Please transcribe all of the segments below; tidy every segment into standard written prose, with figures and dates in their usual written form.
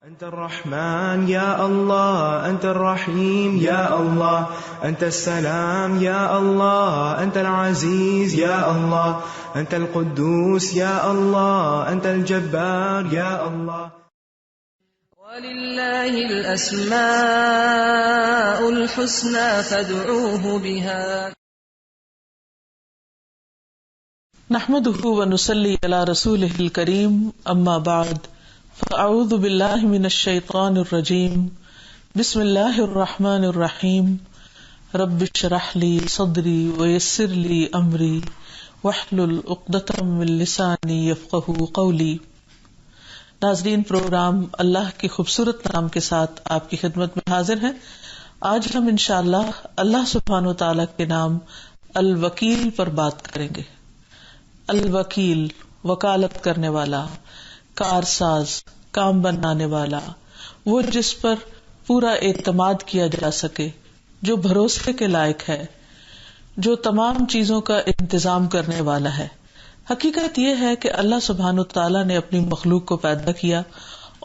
أنت الرحمن يا الله، أنت الرحيم يا الله، أنت السلام يا الله، أنت العزيز يا الله، أنت القدوس يا الله، أنت الجبار يا الله. ولله الأسماء الحسنى فادعوه بها. نحمده ونصلي على رسوله الكريم، أما بعد، فأعوذ بالله من الشيطان الرجيم. بسم الله الرحمن الرحيم. رب اشرح لي صدري ويسر لي أمري واحلل عقدة من لساني يفقهوا قولي. ناظرین، پروگرام اللہ کے خوبصورت نام کے ساتھ آپ کی خدمت میں حاضر ہیں. آج ہم انشاءاللہ اللہ سبحانہ و تعالیٰ کے نام الوکیل پر بات کریں گے. الوکیل، وکالت کرنے والا، کارساز، کام بنانے والا، وہ جس پر پورا اعتماد کیا جا سکے، جو بھروسے کے لائق ہے، جو تمام چیزوں کا انتظام کرنے والا ہے. حقیقت یہ ہے کہ اللہ سبحانہ وتعالیٰ نے اپنی مخلوق کو پیدا کیا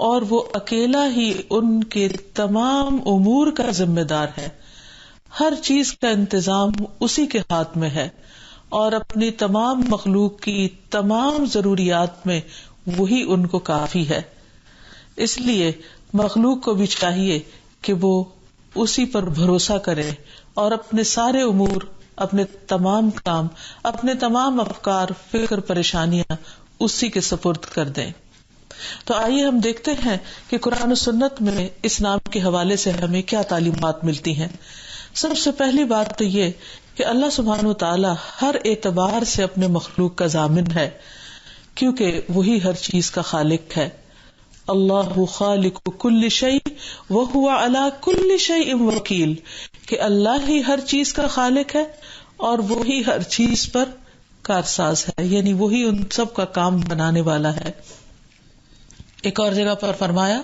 اور وہ اکیلا ہی ان کے تمام امور کا ذمہ دار ہے. ہر چیز کا انتظام اسی کے ہاتھ میں ہے اور اپنی تمام مخلوق کی تمام ضروریات میں وہی ان کو کافی ہے. اس لیے مخلوق کو بھی چاہیے کہ وہ اسی پر بھروسہ کرے اور اپنے سارے امور، اپنے تمام کام، اپنے تمام افکار، فکر، پریشانیاں اسی کے سپرد کر دیں. تو آئیے ہم دیکھتے ہیں کہ قرآن و سنت میں اس نام کے حوالے سے ہمیں کیا تعلیمات ملتی ہیں. سب سے پہلی بات تو یہ کہ اللہ سبحانہ وتعالی ہر اعتبار سے اپنے مخلوق کا ضامن ہے، کیونکہ وہی ہر چیز کا خالق ہے. اللہ خالق کل شیء وہو علی کل شیء وکیل، کہ اللہ ہی ہر چیز کا خالق ہے اور وہی ہر چیز پر کارساز ہے، یعنی وہی ان سب کا کام بنانے والا ہے. ایک اور جگہ پر فرمایا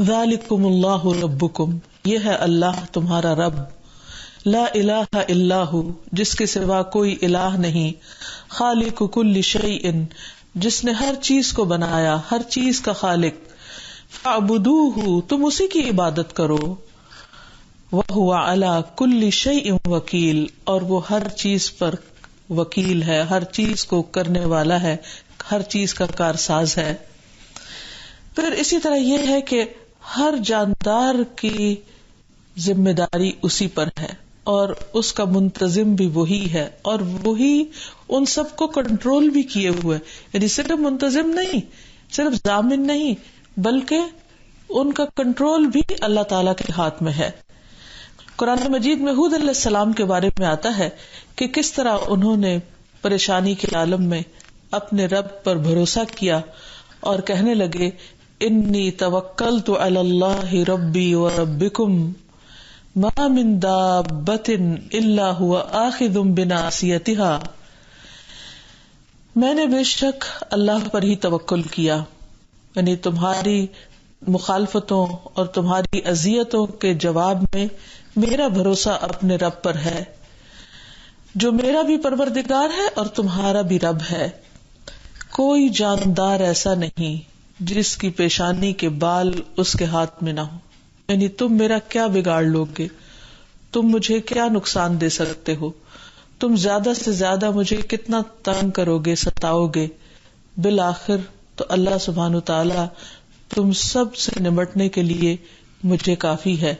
ذالکم اللہ ربکم، یہ ہے اللہ تمہارا رب، لا الہ الا ہو، جس کے سوا کوئی الہ نہیں، خالق کل شیء، جس نے ہر چیز کو بنایا، ہر چیز کا خالق، فاعبدوہ، تم اسی کی عبادت کرو، وہو علی کل شیء وکیل، اور وہ ہر چیز پر وکیل ہے، ہر چیز کو کرنے والا ہے، ہر چیز کا کارساز ہے. پھر اسی طرح یہ ہے کہ ہر جاندار کی ذمہ داری اسی پر ہے اور اس کا منتظم بھی وہی ہے، اور وہی ان سب کو کنٹرول بھی کیے ہوئے، یعنی صرف منتظم نہیں، صرف ضامن نہیں، بلکہ ان کا کنٹرول بھی اللہ تعالی کے ہاتھ میں ہے. قرآن مجید میں ہود علیہ السلام کے بارے میں آتا ہے کہ کس طرح انہوں نے پریشانی کے عالم میں اپنے رب پر بھروسہ کیا اور کہنے لگے انی توکلت علی اللہ ربی وربکم ما من دابۃ الا هو آخذ بناصیتها، میں نے بے شک اللہ پر ہی توکل کیا، یعنی تمہاری مخالفتوں اور تمہاری اذیتوں کے جواب میں میرا بھروسہ اپنے رب پر ہے، جو میرا بھی پروردگار ہے اور تمہارا بھی رب ہے. کوئی جاندار ایسا نہیں جس کی پیشانی کے بال اس کے ہاتھ میں نہ ہو، یعنی تم میرا کیا بگاڑ لو گے، تم مجھے کیا نقصان دے سکتے ہو، تم زیادہ سے زیادہ مجھے کتنا تنگ کرو گے، ستاؤ گے. بالآخر تو اللہ سبحانہ تعالی تم سب سے نمٹنے کے لیے مجھے کافی ہے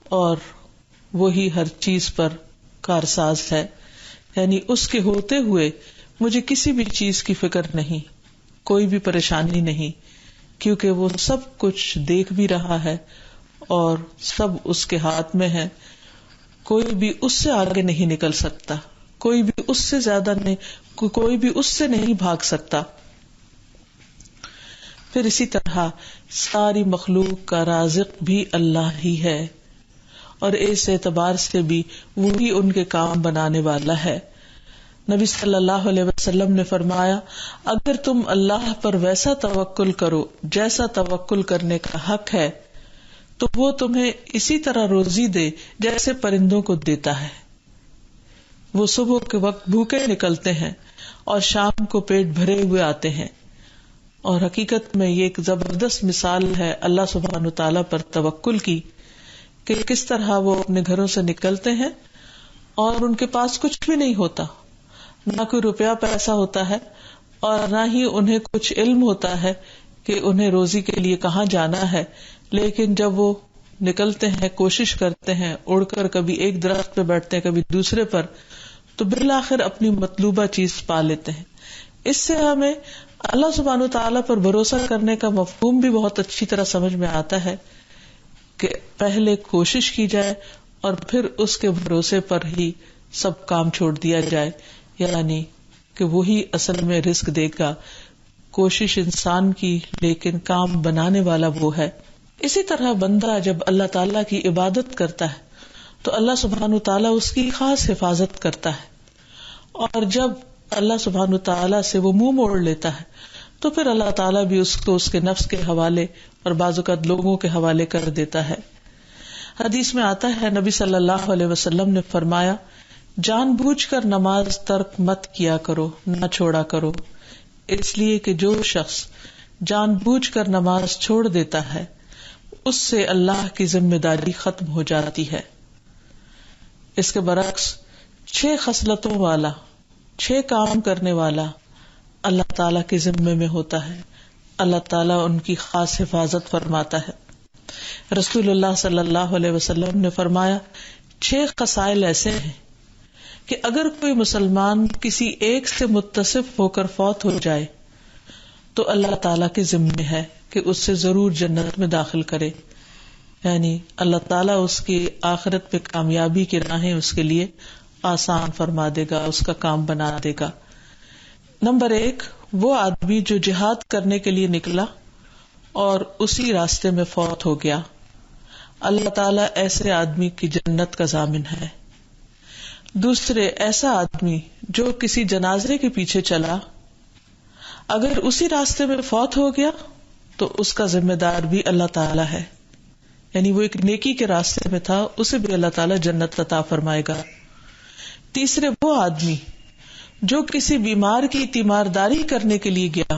اور وہی ہر چیز پر کارساز ہے، یعنی اس کے ہوتے ہوئے مجھے کسی بھی چیز کی فکر نہیں، کوئی بھی پریشانی نہیں، کیونکہ وہ سب کچھ دیکھ بھی رہا ہے اور سب اس کے ہاتھ میں ہے. کوئی بھی اس سے آگے نہیں نکل سکتا، کوئی بھی اس سے زیادہ نہیں، کوئی بھی اس سے نہیں بھاگ سکتا. پھر اسی طرح ساری مخلوق کا رازق بھی اللہ ہی ہے اور اس اعتبار سے بھی وہی ان کے کام بنانے والا ہے. نبی صلی اللہ علیہ وسلم نے فرمایا اگر تم اللہ پر ویسا توکل کرو جیسا توکل کرنے کا حق ہے تو وہ تمہیں اسی طرح روزی دے جیسے پرندوں کو دیتا ہے. وہ صبح کے وقت بھوکے نکلتے ہیں اور شام کو پیٹ بھرے ہوئے آتے ہیں، اور حقیقت میں یہ ایک زبردست مثال ہے اللہ سبحانہ تعالیٰ پر توکل کی، کہ کس طرح وہ اپنے گھروں سے نکلتے ہیں اور ان کے پاس کچھ بھی نہیں ہوتا، نہ کوئی روپیہ پیسہ ہوتا ہے اور نہ ہی انہیں کچھ علم ہوتا ہے کہ انہیں روزی کے لیے کہاں جانا ہے، لیکن جب وہ نکلتے ہیں، کوشش کرتے ہیں، اڑ کر کبھی ایک درخت پہ بیٹھتے ہیں کبھی دوسرے پر، تو بالآخر اپنی مطلوبہ چیز پا لیتے ہیں. اس سے ہمیں اللہ سبحانہ وتعالیٰ پر بھروسہ کرنے کا مفہوم بھی بہت اچھی طرح سمجھ میں آتا ہے کہ پہلے کوشش کی جائے اور پھر اس کے بھروسے پر ہی سب کام چھوڑ دیا جائے، یعنی کہ وہی اصل میں رزق دے گا. کوشش انسان کی لیکن کام بنانے والا وہ ہے. اسی طرح بندہ جب اللہ تعالیٰ کی عبادت کرتا ہے تو اللہ سبحانہ تعالیٰ اس کی خاص حفاظت کرتا ہے، اور جب اللہ سبحانہ تعالیٰ سے وہ منہ موڑ لیتا ہے تو پھر اللہ تعالیٰ بھی اس کو اس کے نفس کے حوالے اور بعض اوقات لوگوں کے حوالے کر دیتا ہے. حدیث میں آتا ہے نبی صلی اللہ علیہ وسلم نے فرمایا، جان بوجھ کر نماز ترک مت کیا کرو، نہ چھوڑا کرو، اس لیے کہ جو شخص جان بوجھ کر نماز چھوڑ دیتا ہے اس سے اللہ کی ذمہ داری ختم ہو جاتی ہے. اس کے برعکس 6 خصلتوں والا، 6 کام کرنے والا اللہ تعالیٰ کے ذمے میں ہوتا ہے، اللہ تعالیٰ ان کی خاص حفاظت فرماتا ہے. رسول اللہ صلی اللہ علیہ وسلم نے فرمایا 6 خصائل ایسے ہیں کہ اگر کوئی مسلمان کسی ایک سے متصف ہو کر فوت ہو جائے تو اللہ تعالیٰ کے ذمے ہے کہ اس سے ضرور جنت میں داخل کرے، یعنی اللہ تعالیٰ اس کی آخرت پہ کامیابی کی راہیں اس کے لیے آسان فرما دے گا، اس کا کام بنا دے گا. نمبر 1، وہ آدمی جو جہاد کرنے کے لیے نکلا اور اسی راستے میں فوت ہو گیا، اللہ تعالیٰ ایسے آدمی کی جنت کا ضامن ہے. دوسرے، ایسا آدمی جو کسی جنازے کے پیچھے چلا، اگر اسی راستے میں فوت ہو گیا تو اس کا ذمہ دار بھی اللہ تعالیٰ ہے، یعنی وہ ایک نیکی کے راستے میں تھا، اسے بھی اللہ تعالیٰ جنت عطا فرمائے گا. تیسرے، وہ آدمی جو کسی بیمار کی تیمارداری کرنے کے لیے گیا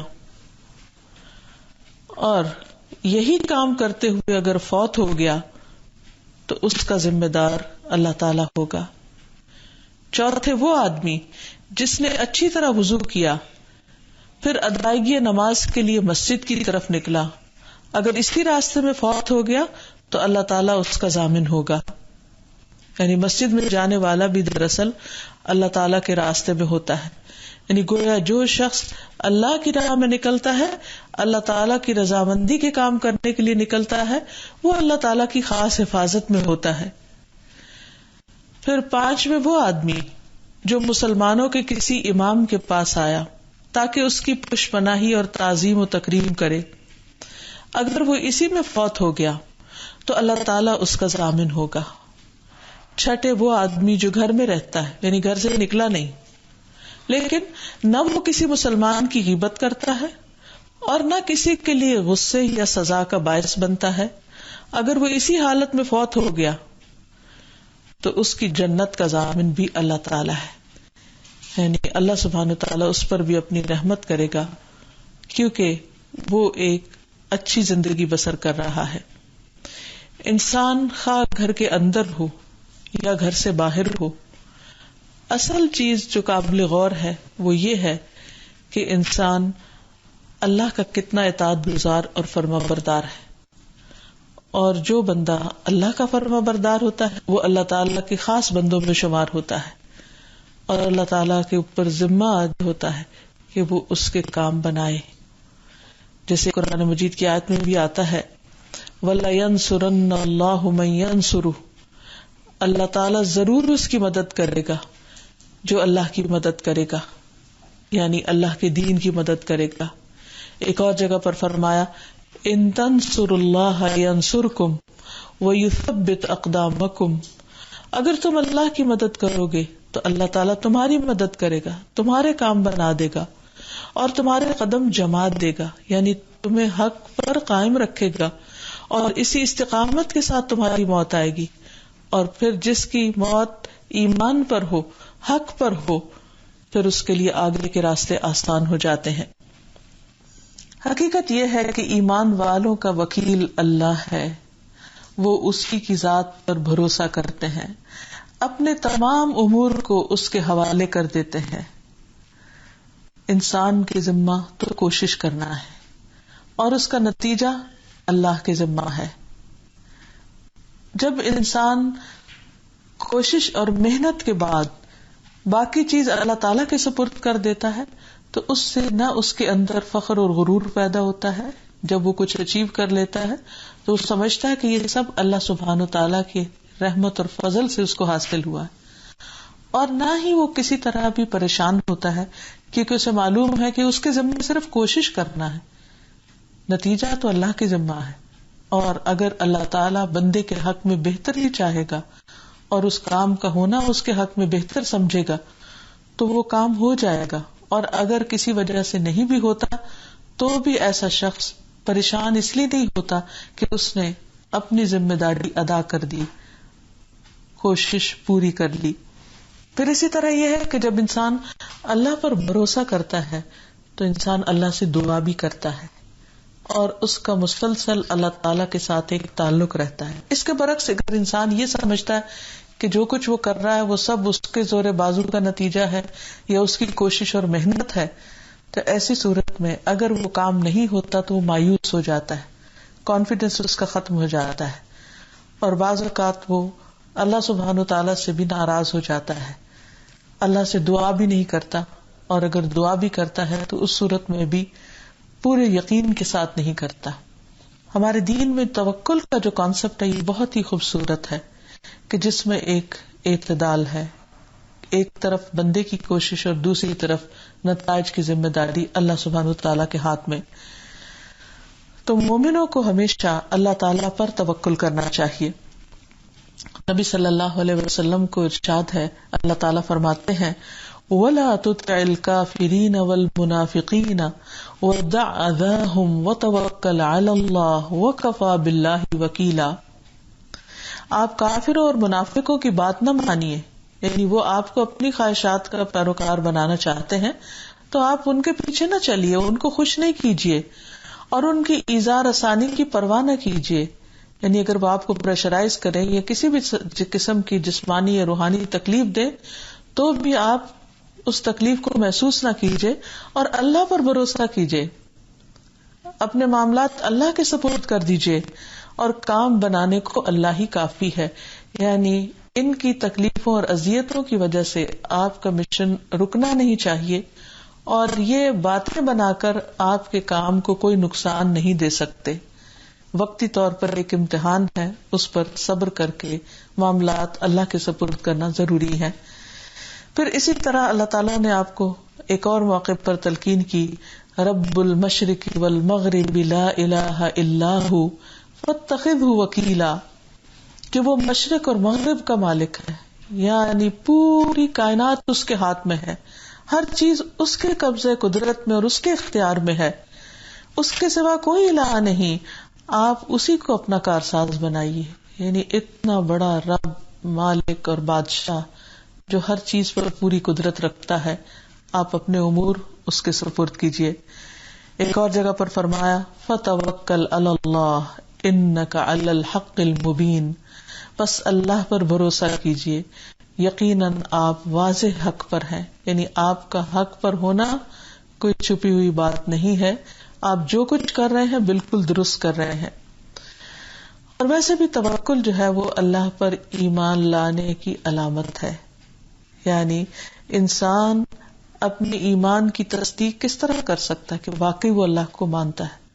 اور یہی کام کرتے ہوئے اگر فوت ہو گیا تو اس کا ذمہ دار اللہ تعالیٰ ہوگا. چوتھے، وہ آدمی جس نے اچھی طرح وضو کیا پھر ادائیگی نماز کے لیے مسجد کی طرف نکلا، اگر اسی راستے میں فوت ہو گیا تو اللہ تعالیٰ اس کا ضامن ہوگا. یعنی مسجد میں جانے والا بھی دراصل اللہ تعالیٰ کے راستے میں ہوتا ہے، یعنی گویا جو شخص اللہ کی راہ میں نکلتا ہے، اللہ تعالیٰ کی رضامندی کے کام کرنے کے لیے نکلتا ہے، وہ اللہ تعالیٰ کی خاص حفاظت میں ہوتا ہے. پھر 5ویں، وہ آدمی جو مسلمانوں کے کسی امام کے پاس آیا تاکہ اس کی پشپناہی اور تعظیم و تکریم کرے، اگر وہ اسی میں فوت ہو گیا تو اللہ تعالیٰ اس کا ضامن ہوگا. چھٹے، وہ آدمی جو گھر میں رہتا ہے، یعنی گھر سے نکلا نہیں، لیکن نہ وہ کسی مسلمان کی غیبت کرتا ہے اور نہ کسی کے لیے غصے یا سزا کا باعث بنتا ہے، اگر وہ اسی حالت میں فوت ہو گیا تو اس کی جنت کا ضامن بھی اللہ تعالیٰ ہے. یعنی اللہ سبحانہ تعالیٰ اس پر بھی اپنی رحمت کرے گا کیونکہ وہ ایک اچھی زندگی بسر کر رہا ہے. انسان خواہ گھر کے اندر ہو یا گھر سے باہر ہو، اصل چیز جو قابل غور ہے وہ یہ ہے کہ انسان اللہ کا کتنا اطاعت گزار اور فرما بردار ہے. اور جو بندہ اللہ کا فرما بردار ہوتا ہے وہ اللہ تعالیٰ کے خاص بندوں میں شمار ہوتا ہے اور اللہ تعالیٰ کے اوپر ذمہ عائد ہوتا ہے کہ وہ اس کے کام بنائے. جیسے قرآن مجید کی آیت میں بھی آتا ہے وَلَيَنْصُرَنَّ اللَّهُ مَن يَنْصُرُهُ، اللہ تعالیٰ ضرور اس کی مدد کرے گا جو اللہ کی مدد کرے گا، یعنی اللہ کے دین کی مدد کرے گا. ایک اور جگہ پر فرمایا ان تنصروا اللہ ینصرکم ویثبت اقدامکم، اگر تم اللہ کی مدد کرو گے تو اللہ تعالیٰ تمہاری مدد کرے گا، تمہارے کام بنا دے گا اور تمہارے قدم جما دے گا، یعنی تمہیں حق پر قائم رکھے گا اور اسی استقامت کے ساتھ تمہاری موت آئے گی. اور پھر جس کی موت ایمان پر ہو، حق پر ہو، پھر اس کے لیے آگے کے راستے آسان ہو جاتے ہیں. حقیقت یہ ہے کہ ایمان والوں کا وکیل اللہ ہے، وہ اسی کی ذات پر بھروسہ کرتے ہیں، اپنے تمام امور کو اس کے حوالے کر دیتے ہیں۔ انسان کے ذمہ تو کوشش کرنا ہے اور اس کا نتیجہ اللہ کے ذمہ ہے۔ جب انسان کوشش اور محنت کے بعد باقی چیز اللہ تعالیٰ کے سپرد کر دیتا ہے تو اس سے نہ اس کے اندر فخر اور غرور پیدا ہوتا ہے۔ جب وہ کچھ اچیو کر لیتا ہے تو وہ سمجھتا ہے کہ یہ سب اللہ سبحانہ تعالیٰ کی رحمت اور فضل سے اس کو حاصل ہوا ہے، اور نہ ہی وہ کسی طرح بھی پریشان ہوتا ہے، کیونکہ اسے معلوم ہے کہ اس کے ذمہ صرف کوشش کرنا ہے، نتیجہ تو اللہ کے ذمہ ہے۔ اور اگر اللہ تعالیٰ بندے کے حق میں بہتر ہی چاہے گا اور اس کام کا ہونا اس کے حق میں بہتر سمجھے گا تو وہ کام ہو جائے گا، اور اگر کسی وجہ سے نہیں بھی ہوتا تو بھی ایسا شخص پریشان اس لیے نہیں ہوتا کہ اس نے اپنی ذمہ داری ادا کر دی، کوشش پوری کر لی۔ پھر اسی طرح یہ ہے کہ جب انسان اللہ پر بھروسہ کرتا ہے تو انسان اللہ سے دعا بھی کرتا ہے اور اس کا مسلسل اللہ تعالی کے ساتھ ایک تعلق رہتا ہے۔ اس کے برعکس اگر انسان یہ سمجھتا ہے کہ جو کچھ وہ کر رہا ہے وہ سب اس کے زور بازو کا نتیجہ ہے یا اس کی کوشش اور محنت ہے، تو ایسی صورت میں اگر وہ کام نہیں ہوتا تو وہ مایوس ہو جاتا ہے، کانفیڈنس اس کا ختم ہو جاتا ہے، اور بعض اوقات وہ اللہ سبحانہ تعالیٰ سے بھی ناراض ہو جاتا ہے، اللہ سے دعا بھی نہیں کرتا، اور اگر دعا بھی کرتا ہے تو اس صورت میں بھی پورے یقین کے ساتھ نہیں کرتا۔ ہمارے دین میں توکل کا جو کانسیپٹ ہے یہ بہت ہی خوبصورت ہے کہ جس میں ایک اعتدال ہے، ایک طرف بندے کی کوشش اور دوسری طرف نتائج کی ذمہ داری اللہ سبحانہ تعالیٰ کے ہاتھ میں۔ تو مومنوں کو ہمیشہ اللہ تعالیٰ پر توکل کرنا چاہیے۔ نبی صلی اللہ علیہ وسلم کو ارشاد ہے، اللہ تعالیٰ فرماتے ہیں وَلَا تُطِعِ الْكَافِرِينَ وَالْمُنَافِقِينَ وَدَعْ أَذَاهُمْ وَتَوَكَّلْ عَلَى اللَّهِ وَكَفَى بِاللَّهِ وَكِيلًا۔ آپ کافروں اور منافقوں کی بات نہ مانیے، یعنی وہ آپ کو اپنی خواہشات کا پیروکار بنانا چاہتے ہیں تو آپ ان کے پیچھے نہ چلیے، ان کو خوش نہیں کیجیے اور ان کی ایذا رسانی کی پرواہ نہ کیجیے۔ یعنی اگر وہ آپ کو پریشرائز کریں یا کسی بھی قسم کی جسمانی یا روحانی تکلیف دیں تو بھی آپ اس تکلیف کو محسوس نہ کیجیے اور اللہ پر بھروسہ کیجیے، اپنے معاملات اللہ کے سپرد کر دیجیے، اور کام بنانے کو اللہ ہی کافی ہے۔ یعنی ان کی تکلیفوں اور اذیتوں کی وجہ سے آپ کا مشن رکنا نہیں چاہیے، اور یہ باتیں بنا کر آپ کے کام کو کوئی نقصان نہیں دے سکتے۔ وقتی طور پر ایک امتحان ہے، اس پر صبر کر کے معاملات اللہ کے سپرد کرنا ضروری ہے۔ پھر اسی طرح اللہ تعالیٰ نے آپ کو ایک اور موقع پر تلقین کی، رب المشرق والمغرب لا الہ الا ہو فاتخذہ وکیلا، کہ وہ مشرق اور مغرب کا مالک ہے، یعنی پوری کائنات اس کے ہاتھ میں ہے، ہر چیز اس کے قبضے قدرت میں اور اس کے اختیار میں ہے، اس کے سوا کوئی الہ نہیں، آپ اسی کو اپنا کارساز بنائیے۔ یعنی اتنا بڑا رب، مالک اور بادشاہ جو ہر چیز پر پوری قدرت رکھتا ہے، آپ اپنے امور اس کے سپرد کیجیے۔ ایک اور جگہ پر فرمایا فَتَوَكَّلْ عَلَى اللَّهِ إِنَّكَ عَلَى الْحَقِّ الْمُبِينِ، بس اللہ پر بھروسہ کیجیے، یقیناً آپ واضح حق پر ہیں، یعنی آپ کا حق پر ہونا کوئی چھپی ہوئی بات نہیں ہے، آپ جو کچھ کر رہے ہیں بالکل درست کر رہے ہیں۔ اور ویسے بھی توکل جو ہے وہ اللہ پر ایمان لانے کی علامت ہے، یعنی انسان اپنے ایمان کی تصدیق کس طرح کر سکتا ہے کہ واقعی وہ اللہ کو مانتا ہے۔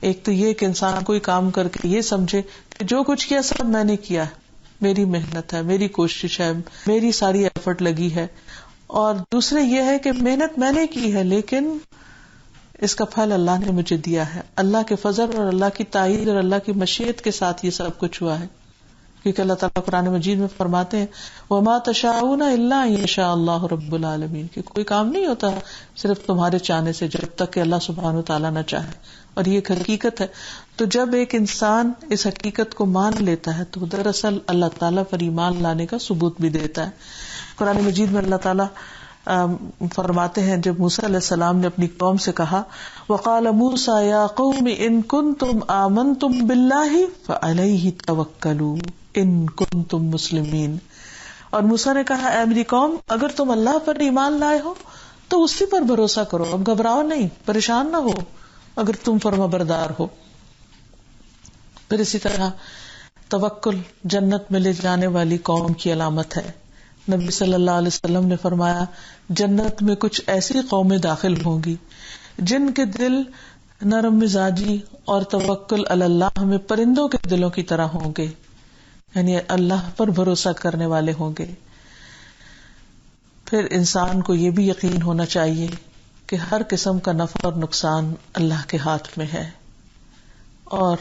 ایک تو یہ کہ انسان کوئی کام کر کے یہ سمجھے کہ جو کچھ کیا سب میں نے کیا ہے، میری محنت ہے، میری کوشش ہے، میری ساری ایفرٹ لگی ہے، اور دوسرے یہ ہے کہ محنت میں نے کی ہے لیکن اس کا پھل اللہ نے مجھے دیا ہے، اللہ کے فضل اور اللہ کی تائید اور اللہ کی مشیت کے ساتھ یہ سب کچھ ہوا ہے۔ کیونکہ اللہ تعالیٰ قرآن مجید میں فرماتے ہیں وَمَا تَشَاءُونَ إِلَّا أَن يَشَاءَ اللَّهُ رَبُّ الْعَالَمِينَ، کہ کوئی کام نہیں ہوتا صرف تمہارے چاہنے سے جب تک کہ اللہ سبحانہ وتعالیٰ نہ چاہے، اور یہ ایک حقیقت ہے۔ تو جب ایک انسان اس حقیقت کو مان لیتا ہے تو دراصل اللہ تعالیٰ پر ایمان لانے کا ثبوت بھی دیتا ہے۔ قرآن مجید میں اللہ تعالیٰ فرماتے ہیں جب موسیٰ علیہ السلام نے اپنی قوم سے کہا وقال موسیٰ یا قوم ان کنتم آمنتم باللہ فعلیہ توکلوا ان کنتم مسلمین، اور موسیٰ نے کہا اے میری قوم اگر تم اللہ پر ایمان لائے ہو تو اسی پر بھروسہ کرو، اب گھبراؤ نہیں، پریشان نہ ہو اگر تم فرمانبردار ہو۔ پھر اسی طرح توکل جنت میں لے جانے والی قوم کی علامت ہے۔ نبی صلی اللہ علیہ وسلم نے فرمایا جنت میں کچھ ایسی قومیں داخل ہوں گی جن کے دل نرم مزاجی اور توکل علی اللہ میں پرندوں کے دلوں کی طرح ہوں گے، یعنی اللہ پر بھروسہ کرنے والے ہوں گے۔ پھر انسان کو یہ بھی یقین ہونا چاہیے کہ ہر قسم کا نفع اور نقصان اللہ کے ہاتھ میں ہے، اور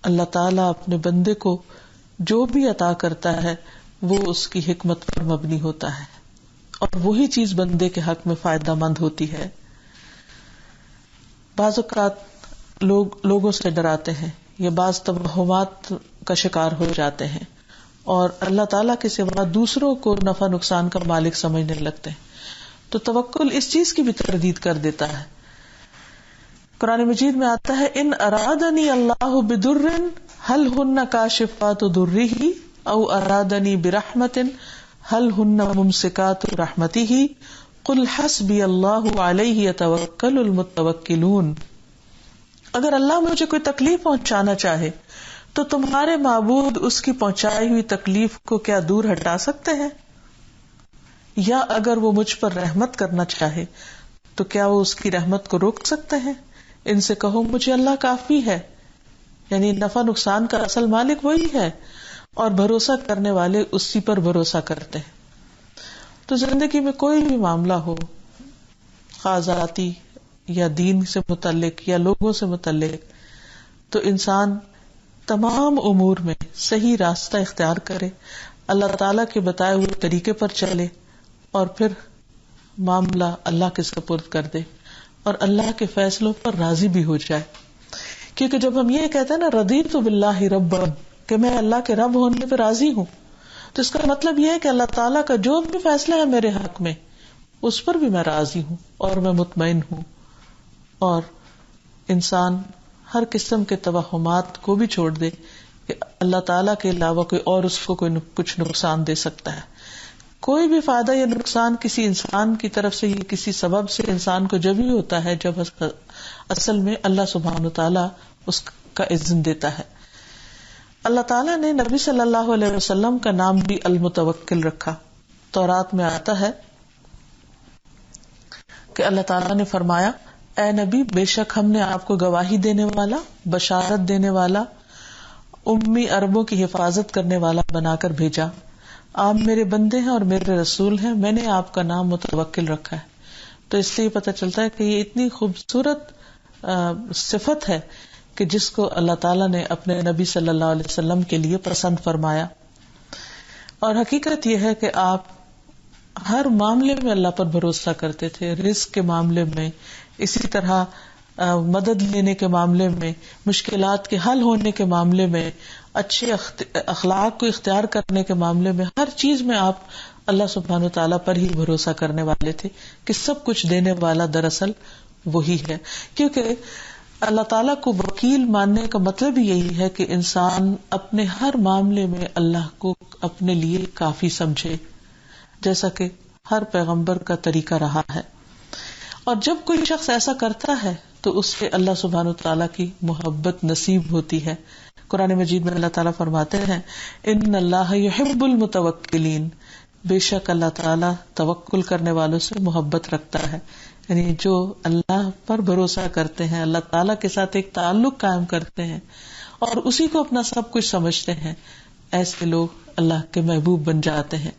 اللہ تعالیٰ اپنے بندے کو جو بھی عطا کرتا ہے وہ اس کی حکمت پر مبنی ہوتا ہے، اور وہی چیز بندے کے حق میں فائدہ مند ہوتی ہے۔ بعض اوقات لوگوں سے ڈراتے ہیں یا بعض توہمات کا شکار ہو جاتے ہیں اور اللہ تعالیٰ کے سوا دوسروں کو نفع نقصان کا مالک سمجھنے لگتے ہیں، تو توکل اس چیز کی بھی تردید کر دیتا ہے۔ قرآن مجید میں آتا ہے ان ارادنی اللہ بدر هل ہن کاشفات ضرہ او ارادنی برحمت هل ہن ممسکات رحمتہ قل حسبی اللہ علیہ یتوکل المتوکلون۔ اگر اللہ مجھے کوئی تکلیف پہنچانا چاہے تو تمہارے معبود اس کی پہنچائی ہوئی تکلیف کو کیا دور ہٹا سکتے ہیں؟ یا اگر وہ مجھ پر رحمت کرنا چاہے تو کیا وہ اس کی رحمت کو روک سکتے ہیں؟ ان سے کہو مجھے اللہ کافی ہے، یعنی نفع نقصان کا اصل مالک وہی ہے اور بھروسہ کرنے والے اسی پر بھروسہ کرتے ہیں۔ تو زندگی میں کوئی بھی معاملہ ہو، خواہ ذاتی یا دین سے متعلق یا لوگوں سے متعلق، تو انسان تمام امور میں صحیح راستہ اختیار کرے، اللہ تعالیٰ کے بتائے ہوئے طریقے پر چلے اور پھر معاملہ اللہ کے سپرد کر دے اور اللہ کے فیصلوں پر راضی بھی ہو جائے۔ کیونکہ جب ہم یہ کہتے ہیں نا رضیت باللہ ربا، کہ میں اللہ کے رب ہونے پہ راضی ہوں، تو اس کا مطلب یہ ہے کہ اللہ تعالیٰ کا جو بھی فیصلہ ہے میرے حق میں اس پر بھی میں راضی ہوں اور میں مطمئن ہوں، اور انسان ہر قسم کے توہمات کو بھی چھوڑ دے کہ اللہ تعالیٰ کے علاوہ کوئی اور اس کو کوئی کچھ نقصان دے سکتا ہے۔ کوئی بھی فائدہ یا نقصان کسی انسان کی طرف سے یا کسی سبب سے انسان کو جب ہی ہوتا ہے جب اصل میں اللہ سبحانہ وتعالیٰ اس کا اذن دیتا ہے۔ اللہ تعالیٰ نے نبی صلی اللہ علیہ وسلم کا نام بھی المتوکل رکھا۔ تورات میں آتا ہے کہ اللہ تعالیٰ نے فرمایا اے نبی بے شک ہم نے آپ کو گواہی دینے والا، بشارت دینے والا، امی عربوں کی حفاظت کرنے والا بنا کر بھیجا۔ آپ میرے بندے ہیں اور میرے رسول ہیں، میں نے آپ کا نام متوکل رکھا ہے۔ تو اس سے یہ پتہ چلتا ہے کہ یہ اتنی خوبصورت صفت ہے کہ جس کو اللہ تعالیٰ نے اپنے نبی صلی اللہ علیہ وسلم کے لیے پسند فرمایا۔ اور حقیقت یہ ہے کہ آپ ہر معاملے میں اللہ پر بھروسہ کرتے تھے، رزق کے معاملے میں، اسی طرح مدد لینے کے معاملے میں، مشکلات کے حل ہونے کے معاملے میں، اچھے اخلاق کو اختیار کرنے کے معاملے میں، ہر چیز میں آپ اللہ سبحانہ وتعالیٰ پر ہی بھروسہ کرنے والے تھے کہ سب کچھ دینے والا دراصل وہی ہے۔ کیونکہ اللہ تعالیٰ کو وکیل ماننے کا مطلب یہی ہے کہ انسان اپنے ہر معاملے میں اللہ کو اپنے لیے کافی سمجھے، جیسا کہ ہر پیغمبر کا طریقہ رہا ہے۔ اور جب کوئی شخص ایسا کرتا ہے تو اس سے اللہ سبحانہ وتعالیٰ کی محبت نصیب ہوتی ہے۔ قرآن مجید میں اللہ تعالیٰ فرماتے ہیں ان اللہ یحب المتوکلین، بے شک اللہ تعالیٰ توکل کرنے والوں سے محبت رکھتا ہے، یعنی جو اللہ پر بھروسہ کرتے ہیں، اللہ تعالیٰ کے ساتھ ایک تعلق قائم کرتے ہیں اور اسی کو اپنا سب کچھ سمجھتے ہیں، ایسے لوگ اللہ کے محبوب بن جاتے ہیں،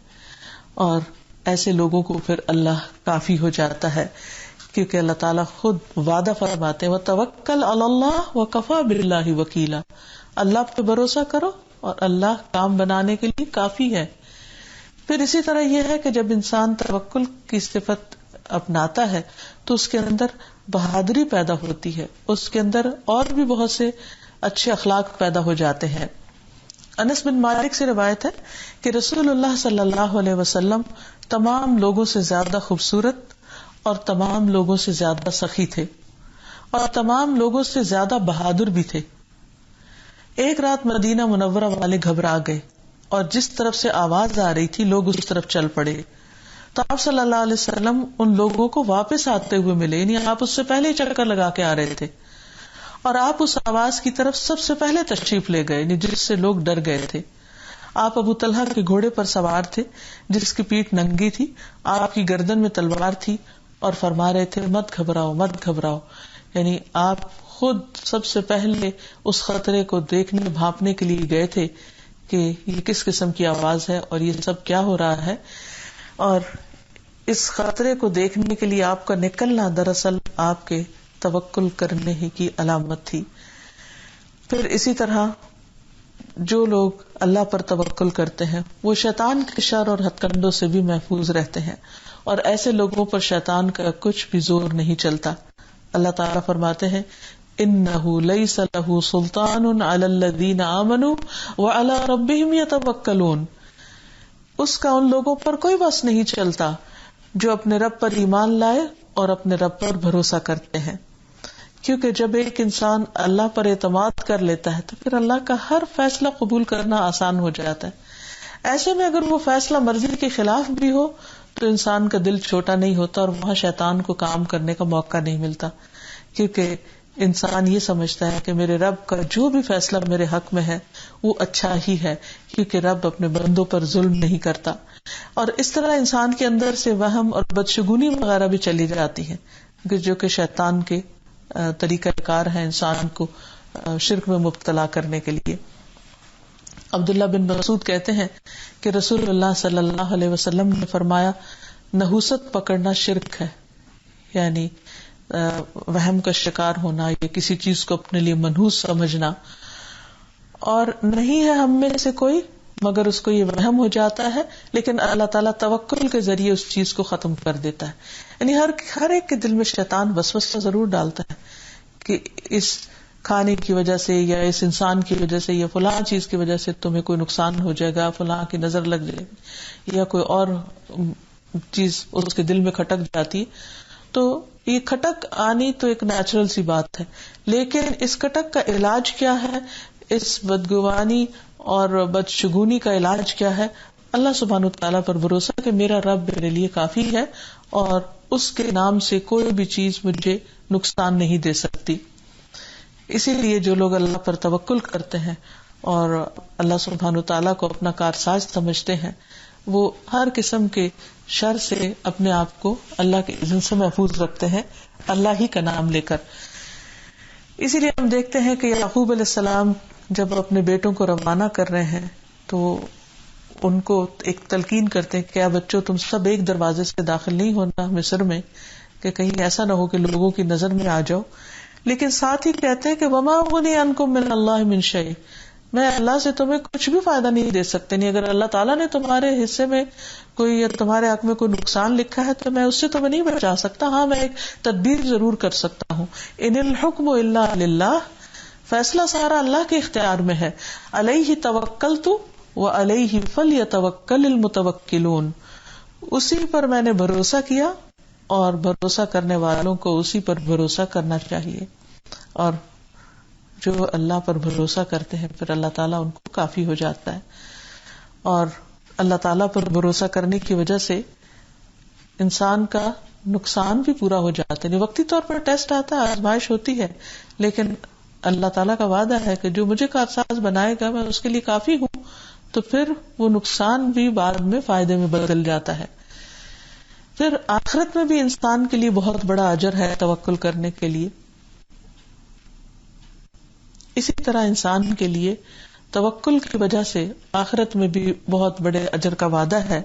اور ایسے لوگوں کو پھر اللہ کافی ہو جاتا ہے، کیونکہ اللہ تعالیٰ خود وعدہ فرماتے ہیں وَتَوَكَّلْ عَلَى اللَّهِ وَكَفَى بِاللَّهِ وَكِيلًا، اللہ پہ بھروسہ کرو اور اللہ کام بنانے کے لیے کافی ہے۔ پھر اسی طرح یہ ہے کہ جب انسان توکل کی صفت اپناتا ہے تو اس کے اندر بہادری پیدا ہوتی ہے، اس کے اندر اور بھی بہت سے اچھے اخلاق پیدا ہو جاتے ہیں۔ انس بن مالک سے روایت ہے کہ رسول اللہ صلی اللہ علیہ وسلم تمام لوگوں سے زیادہ خوبصورت اور تمام لوگوں سے زیادہ سخی تھے اور تمام لوگوں سے زیادہ بہادر بھی تھے. ایک رات مدینہ منورہ والے گھبرا گئے اور جس طرف سے آواز آ رہی تھی لوگ اس طرف چل پڑے. تو آپ صلی اللہ علیہ وسلم ان لوگوں کو واپس آتے ہوئے ملے، یعنی آپ اس سے پہلے ہی چکر لگا کے آ رہے تھے اور آپ اس آواز کی طرف سب سے پہلے تشریف لے گئے، یعنی جس سے لوگ ڈر گئے تھے. آپ ابو طلحہ کے گھوڑے پر سوار تھے جس کی پیٹھ ننگی تھی، آپ کی گردن میں تلوار تھی اور فرما رہے تھے مت گھبراؤ مت گھبراؤ. یعنی آپ خود سب سے پہلے اس خطرے کو دیکھنے بھانپنے کے لیے گئے تھے کہ یہ کس قسم کی آواز ہے اور یہ سب کیا ہو رہا ہے. اور اس خطرے کو دیکھنے کے لیے آپ کا نکلنا دراصل آپ کے توکل کرنے ہی کی علامت تھی. پھر اسی طرح جو لوگ اللہ پر توکل کرتے ہیں وہ شیطان کے شر اور ہتھ کنڈوں سے بھی محفوظ رہتے ہیں اور ایسے لوگوں پر شیطان کا کچھ بھی زور نہیں چلتا. اللہ تعالیٰ فرماتے ہیں انہ لیس لہ سلطان علی الذین آمنوا وعلی ربہم یتوکلون. اس کا ان لوگوں پر کوئی بس نہیں چلتا جو اپنے رب پر ایمان لائے اور اپنے رب پر بھروسہ کرتے ہیں. کیونکہ جب ایک انسان اللہ پر اعتماد کر لیتا ہے تو پھر اللہ کا ہر فیصلہ قبول کرنا آسان ہو جاتا ہے. ایسے میں اگر وہ فیصلہ مرضی کے خلاف بھی ہو تو انسان کا دل چھوٹا نہیں ہوتا اور وہاں شیطان کو کام کرنے کا موقع نہیں ملتا، کیونکہ انسان یہ سمجھتا ہے کہ میرے رب کا جو بھی فیصلہ میرے حق میں ہے وہ اچھا ہی ہے، کیونکہ رب اپنے بندوں پر ظلم نہیں کرتا. اور اس طرح انسان کے اندر سے وہم اور بدشگونی وغیرہ بھی چلی جاتی ہے جو کہ شیطان کے طریقہ کار ہے انسان کو شرک میں مبتلا کرنے کے لیے. عبداللہ بن مسعود کہتے ہیں کہ رسول اللہ صلی اللہ علیہ وسلم نے فرمایا نحوست پکڑنا شرک ہے، یعنی وہم کا شکار ہونا یا کسی چیز کو اپنے لیے منحوس سمجھنا. اور نہیں ہے ہم میں سے کوئی مگر اس کو یہ وہم ہو جاتا ہے، لیکن اللہ تعالیٰ توکل کے ذریعے اس چیز کو ختم کر دیتا ہے. یعنی ہر ایک کے دل میں شیطان وسوسہ ضرور ڈالتا ہے کہ اس کھانے کی وجہ سے یا اس انسان کی وجہ سے یا فلاں چیز کی وجہ سے تمہیں کوئی نقصان ہو جائے گا، فلاں کی نظر لگ جائے گی یا کوئی اور چیز اس کے دل میں کھٹک جاتی ہے. تو یہ کھٹک آنی تو ایک نیچرل سی بات ہے، لیکن اس کھٹک کا علاج کیا ہے، اس بدگمانی اور بدشگونی کا علاج کیا ہے؟ اللہ سبحانہ وتعالیٰ پر بھروسہ کہ میرا رب میرے لیے کافی ہے اور اس کے نام سے کوئی بھی چیز مجھے نقصان نہیں دے سکتی. اسی لیے جو لوگ اللہ پر توکل کرتے ہیں اور اللہ سبحانہ وتعالیٰ کو اپنا کارساز سمجھتے ہیں وہ ہر قسم کے شر سے اپنے آپ کو اللہ کے اذن سے محفوظ رکھتے ہیں اللہ ہی کا نام لے کر. اسی لیے ہم دیکھتے ہیں کہ یعقوب علیہ السلام جب اپنے بیٹوں کو روانہ کر رہے ہیں تو ان کو ایک تلقین کرتے ہیں کہ کیا بچوں تم سب ایک دروازے سے داخل نہیں ہونا مصر میں کہ کہیں ایسا نہ ہو کہ لوگوں کی نظر میں آ جاؤ. لیکن ساتھ ہی کہتے ہیں کہ وما اغنی عنکم من اللہ من شیء، میں اللہ سے تمہیں کچھ بھی فائدہ نہیں دے سکتے. نہیں اگر اللہ تعالیٰ نے تمہارے حصے میں کوئی یا تمہارے حق میں کوئی نقصان لکھا ہے تو میں اس سے تمہیں نہیں بچا سکتا. ہاں میں ایک تدبیر ضرور کر سکتا ہوں. ان الحکم الا للہ، فیصلہ سارا اللہ کے اختیار میں ہے. علیہ توکلت وعلیہ فلیتوکل المتوکلون، اسی پر میں نے بھروسہ کیا اور بھروسہ کرنے والوں کو اسی پر بھروسہ کرنا چاہیے. اور جو اللہ پر بھروسہ کرتے ہیں پھر اللہ تعالیٰ ان کو کافی ہو جاتا ہے. اور اللہ تعالیٰ پر بھروسہ کرنے کی وجہ سے انسان کا نقصان بھی پورا ہو جاتا ہے. وقتی طور پر ٹیسٹ آتا ہے، آزمائش ہوتی ہے، لیکن اللہ تعالیٰ کا وعدہ ہے کہ جو مجھے کارساز بنائے گا میں اس کے لیے کافی ہوں. تو پھر وہ نقصان بھی بعد میں فائدے میں بدل جاتا ہے. پھر آخرت میں بھی انسان کے لیے بہت بڑا اجر ہے توکل کرنے کے لیے. اسی طرح انسان کے لیے توکل کی وجہ سے آخرت میں بھی بہت بڑے اجر کا وعدہ ہے.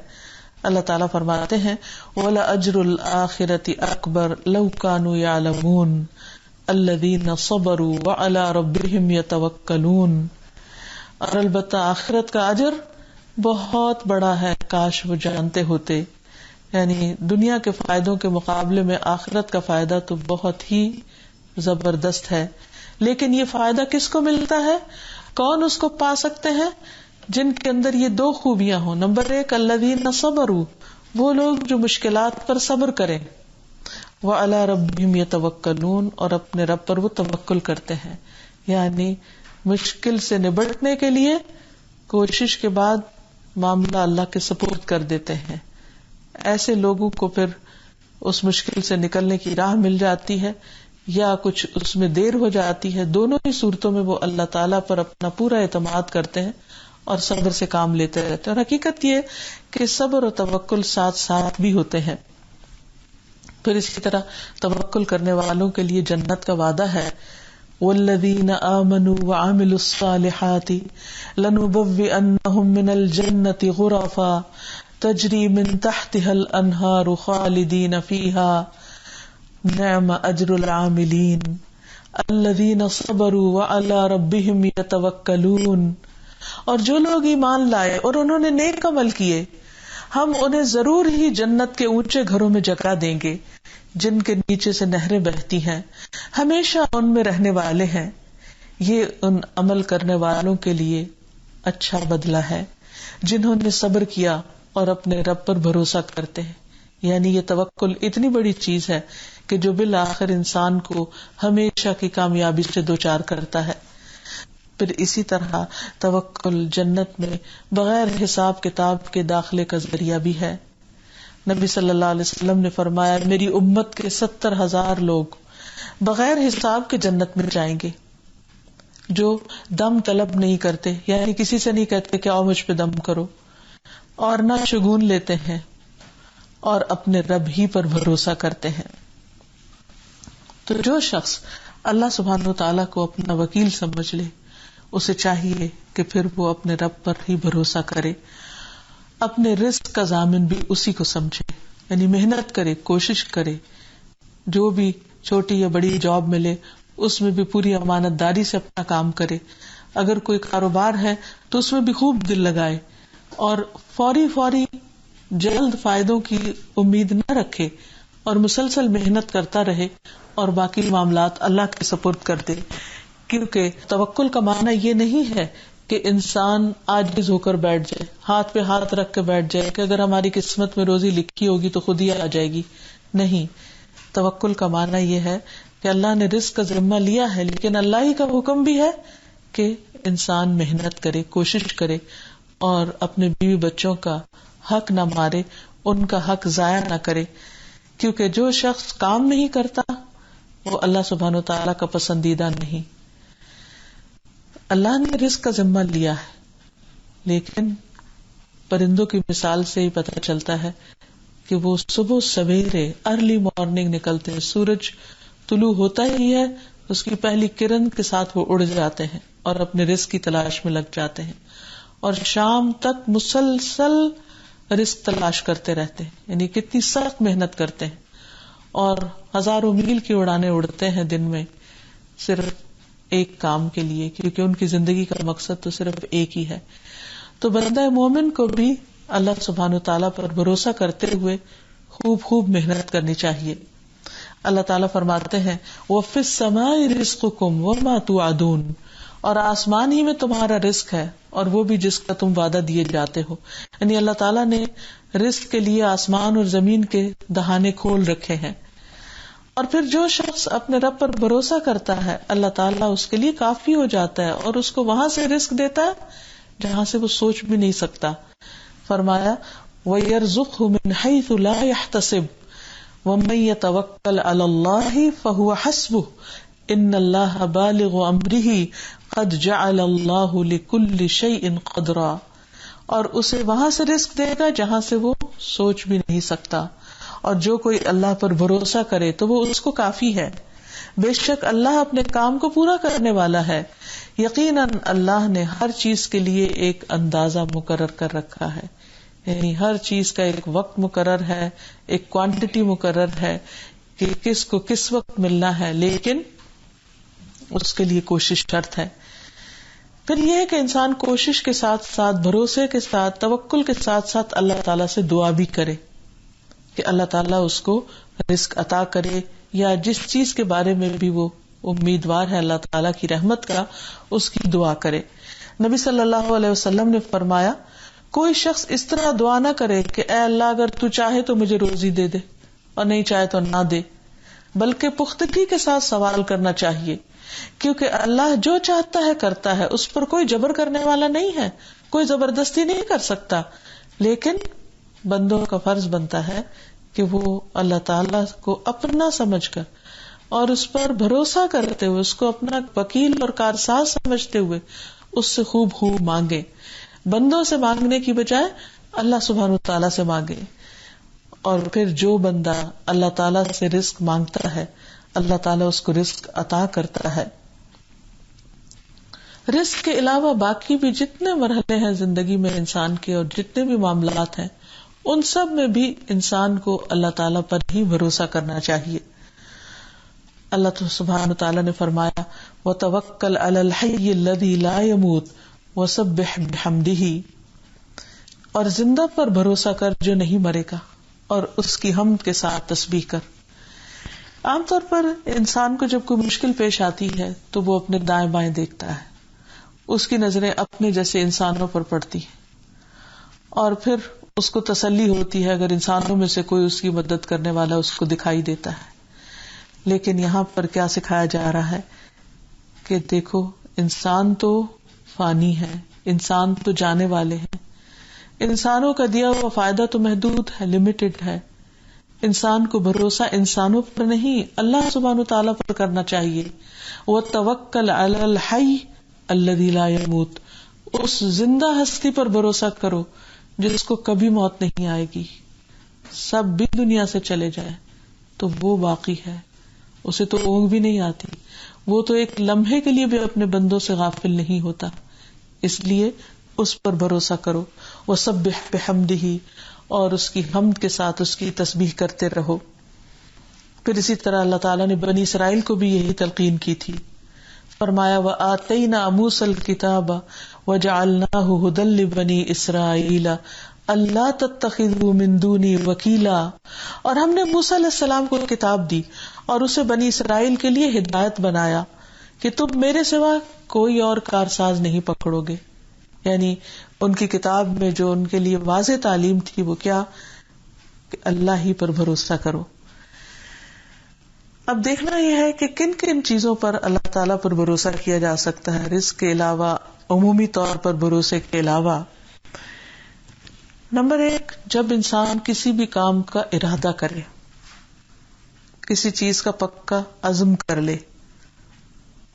اللہ تعالیٰ فرماتے ہیں وَلَأَجْرُ الْآخِرَةِ أَكْبَرُ لَوْ كَانُوا يَعْلَمُونَ الَّذِينَ صَبَرُوا وَعَلَى رَبِّهِمْ يَتَوَكَّلُونَ، اور البتہ آخرت کا اجر بہت بڑا ہے کاش وہ جانتے ہوتے. یعنی دنیا کے فائدوں کے مقابلے میں آخرت کا فائدہ تو بہت ہی زبردست ہے. لیکن یہ فائدہ کس کو ملتا ہے؟ کون اس کو پا سکتے ہیں؟ جن کے اندر یہ دو خوبیاں ہوں. نمبر 1 الذین صبروا، وہ لوگ جو مشکلات پر صبر کریں، وعلی ربہم یتوکلون، اور اپنے رب پر وہ توکل کرتے ہیں، یعنی مشکل سے نبٹنے کے لیے کوشش کے بعد معاملہ اللہ کے سپرد کر دیتے ہیں. ایسے لوگوں کو پھر اس مشکل سے نکلنے کی راہ مل جاتی ہے یا کچھ اس میں دیر ہو جاتی ہے. دونوں ہی صورتوں میں وہ اللہ تعالیٰ پر اپنا پورا اعتماد کرتے ہیں اور صبر سے کام لیتے رہتے ہیں. اور حقیقت یہ کہ صبر اور توکل ساتھ ساتھ بھی ہوتے ہیں. پھر اسی طرح توکل کرنے والوں کے لیے جنت کا وعدہ ہے، والذین آمنوا وعملوا الصالحات لنبوئنہم من الجنۃ غرفا تجری من تحتها الانہار خالدین فیہا نعم اجر العاملین الذین صبروا وعلی ربہم یتوکلون. اور جو لوگ ایمان لائے اور انہوں نے نیک عمل کیے، ہم انہیں ضرور ہی جنت کے اونچے گھروں میں جگہ دیں گے جن کے نیچے سے نہریں بہتی ہیں، ہمیشہ ان میں رہنے والے ہیں. یہ ان عمل کرنے والوں کے لیے اچھا بدلہ ہے جنہوں نے صبر کیا اور اپنے رب پر بھروسہ کرتے ہیں. یعنی یہ توکل اتنی بڑی چیز ہے کہ جو بالآخر انسان کو ہمیشہ کی کامیابی سے دوچار کرتا ہے. پھر اسی طرح توکل جنت میں بغیر حساب کتاب کے داخلے کا ذریعہ بھی ہے. نبی صلی اللہ علیہ وسلم نے فرمایا، میری امت کے 70,000 لوگ بغیر حساب کے جنت میں جائیں گے، جو دم طلب نہیں کرتے، یعنی کسی سے نہیں کہتے کہ آؤ مجھ پہ دم کرو، اور نہ شگون لیتے ہیں، اور اپنے رب ہی پر بھروسہ کرتے ہیں. تو جو شخص اللہ سبحانہ وتعالیٰ کو اپنا وکیل سمجھ لے، اسے چاہیے کہ پھر وہ اپنے رب پر ہی بھروسہ کرے، اپنے رزق کا ضامن بھی اسی کو سمجھے، یعنی محنت کرے، کوشش کرے، جو بھی چھوٹی یا بڑی جاب ملے اس میں بھی پوری امانت داری سے اپنا کام کرے. اگر کوئی کاروبار ہے تو اس میں بھی خوب دل لگائے اور فوری جلد فائدوں کی امید نہ رکھے اور مسلسل محنت کرتا رہے اور باقی معاملات اللہ کے سپرد کر دے. کیونکہ توکل کا معنی یہ نہیں ہے کہ انسان عاجز ہو کر بیٹھ جائے، ہاتھ پہ ہاتھ رکھ کے بیٹھ جائے کہ اگر ہماری قسمت میں روزی لکھی ہوگی تو خود ہی آ جائے گی. نہیں، توکل کا معنی یہ ہے کہ اللہ نے رزق کا ذمہ لیا ہے، لیکن اللہ ہی کا حکم بھی ہے کہ انسان محنت کرے، کوشش کرے اور اپنے بیوی بچوں کا حق نہ مارے، ان کا حق ضائع نہ کرے. کیونکہ جو شخص کام نہیں کرتا وہ اللہ سبحانہ وتعالیٰ کا پسندیدہ نہیں. اللہ نے رزق کا ذمہ لیا ہے، لیکن پرندوں کی مثال سے ہی پتہ چلتا ہے کہ وہ صبح سویرے ارلی مارننگ نکلتے ہیں، سورج طلوع ہوتا ہی ہے، اس کی پہلی کرن کے ساتھ وہ اڑ جاتے ہیں اور اپنے رزق کی تلاش میں لگ جاتے ہیں، اور شام تک مسلسل رزق تلاش کرتے رہتے ہیں. یعنی کتنی سخت محنت کرتے ہیں اور ہزاروں میل کی اڑانے اڑتے ہیں دن میں صرف ایک کام کے لیے، کیونکہ ان کی زندگی کا مقصد تو صرف ایک ہی ہے. تو بندہ مومن کو بھی اللہ سبحانہ وتعالیٰ پر بھروسہ کرتے ہوئے خوب محنت کرنی چاہیے. اللہ تعالیٰ فرماتے ہیں وَفِي السَّمَاءِ رِزْقُكُمْ وَمَا تُوعَدُونَ، اور آسمان ہی میں تمہارا رزق ہے اور وہ بھی جس کا تم وعدہ دیے جاتے ہو. یعنی اللہ تعالیٰ نے رزق کے لیے آسمان اور زمین کے دہانے کھول رکھے ہیں. اور پھر جو شخص اپنے رب پر بھروسہ کرتا ہے اللہ تعالیٰ اس کے لیے کافی ہو جاتا ہے اور اس کو وہاں سے رزق دیتا ہے جہاں سے وہ سوچ بھی نہیں سکتا. فرمایا وَيَرْزُقْهُ مِنْ حَيْثُ لَا يَحْتَسِبُ وَمَن يَتَوَكَّلْ عَلَى اللَّهِ فَهُوَ حَسْبُهُ إِنَّ اللَّهَ بَالِغُ أَمْرِهِ قَدْ جَعَلَ اللَّهُ لِكُلِّ شَيْءٍ قَدْرًا. اور اسے وہاں سے رزق دے گا جہاں سے وہ سوچ بھی نہیں سکتا. اور جو کوئی اللہ پر بھروسہ کرے تو وہ اس کو کافی ہے. بے شک اللہ اپنے کام کو پورا کرنے والا ہے. یقیناً اللہ نے ہر چیز کے لیے ایک اندازہ مقرر کر رکھا ہے، یعنی ہر چیز کا ایک وقت مقرر ہے، ایک کوانٹٹی مقرر ہے کہ کس کو کس وقت ملنا ہے، لیکن اس کے لیے کوشش شرط ہے. پھر یہ ہے کہ انسان کوشش کے ساتھ ساتھ، بھروسے کے ساتھ، توکل کے ساتھ ساتھ اللہ تعالیٰ سے دعا بھی کرے کہ اللہ تعالیٰ اس کو رزق عطا کرے، یا جس چیز کے بارے میں بھی وہ امیدوار ہے اللہ تعالیٰ کی رحمت کا، اس کی دعا کرے. نبی صلی اللہ علیہ وسلم نے فرمایا کوئی شخص اس طرح دعا نہ کرے کہ اے اللہ اگر تو چاہے تو مجھے روزی دے دے اور نہیں چاہے تو نہ دے، بلکہ پختگی کے ساتھ سوال کرنا چاہیے، کیونکہ اللہ جو چاہتا ہے کرتا ہے، اس پر کوئی جبر کرنے والا نہیں ہے، کوئی زبردستی نہیں کر سکتا، لیکن بندوں کا فرض بنتا ہے کہ وہ اللہ تعالی کو اپنا سمجھ کر اور اس پر بھروسہ کرتے ہوئے، اس کو اپنا وکیل اور کارساز سمجھتے ہوئے اس سے خوب خوب مانگے، بندوں سے مانگنے کی بجائے اللہ سبحانہ وتعالی سے مانگے. اور پھر جو بندہ اللہ تعالیٰ سے رزق مانگتا ہے اللہ تعالیٰ اس کو رزق عطا کرتا ہے. رزق کے علاوہ باقی بھی جتنے مرحلے ہیں زندگی میں انسان کے اور جتنے بھی معاملات ہیں ان سب میں بھی انسان کو اللہ تعالیٰ پر ہی بھروسہ کرنا چاہیے. اللہ تو سبحانہ تعالیٰ نے فرمایا وَتَوَكَّلْ عَلَى الْحَيِّ الَّذِي لَا يَمُوتُ وَسَبِّحْ بِحَمْدِهِ، اور زندہ پر بھروسہ کر جو نہیں مرے گا اور اس کی حمد کے ساتھ تسبیح کر. عام طور پر انسان کو جب کوئی مشکل پیش آتی ہے تو وہ اپنے دائیں بائیں دیکھتا ہے، اس کی نظریں اپنے جیسے انسانوں پر پڑتی ہیں اور پھر اس کو تسلی ہوتی ہے اگر انسانوں میں سے کوئی اس کی مدد کرنے والا اس کو دکھائی دیتا ہے. لیکن یہاں پر کیا سکھایا جا رہا ہے کہ دیکھو انسان تو فانی ہے، انسان تو جانے والے ہیں، انسانوں کا دیا ہوا فائدہ تو محدود ہے، لمیٹڈ ہے. انسان کو بھروسہ انسانوں پر نہیں اللہ سبحانہ تعالیٰ پر کرنا چاہیے. وَتَوَكَّلْ عَلَى الْحَيِّ الَّذِي لَا يَمُوتُ، اس زندہ ہستی پر بھروسہ کرو جس کو کبھی موت نہیں آئے گی. سب بھی دنیا سے چلے جائے تو وہ باقی ہے، اسے تو اونگ بھی نہیں آتی، وہ تو ایک لمحے کے لیے بھی اپنے بندوں سے غافل نہیں ہوتا. اس لیے اس پر بھروسہ کرو. وَسَبِّحْ بِحَمْدِهِ، اور اس کی حمد کے ساتھ اس کی تسبیح کرتے رہو. پھر اسی طرح اللہ تعالیٰ نے بنی اسرائیل کو بھی یہی تلقین کی تھی. فرمایا وَآتَيْنَا مُوسَى الْكِتَابَ وَجَعَلْنَاهُ هُدًى لِبَنِي إِسْرَائِيلَ أَلَّا تَتَّخِذُوا مِن دُونِي وَكِيلًا، اور ہم نے موسیٰ علیہ السلام کو کتاب دی اور اسے بنی اسرائیل کے لیے ہدایت بنایا کہ تم میرے سوا کوئی اور کارساز نہیں پکڑو گے. یعنی ان کی کتاب میں جو ان کے لیے واضح تعلیم تھی وہ کیا کہ اللہ ہی پر بھروسہ کرو. اب دیکھنا یہ ہے کہ کن کن چیزوں پر اللہ تعالیٰ پر بھروسہ کیا جا سکتا ہے رزق کے علاوہ، عمومی طور پر بھروسے کے علاوہ. نمبر 1، جب انسان کسی بھی کام کا ارادہ کرے، کسی چیز کا پکا عزم کر لے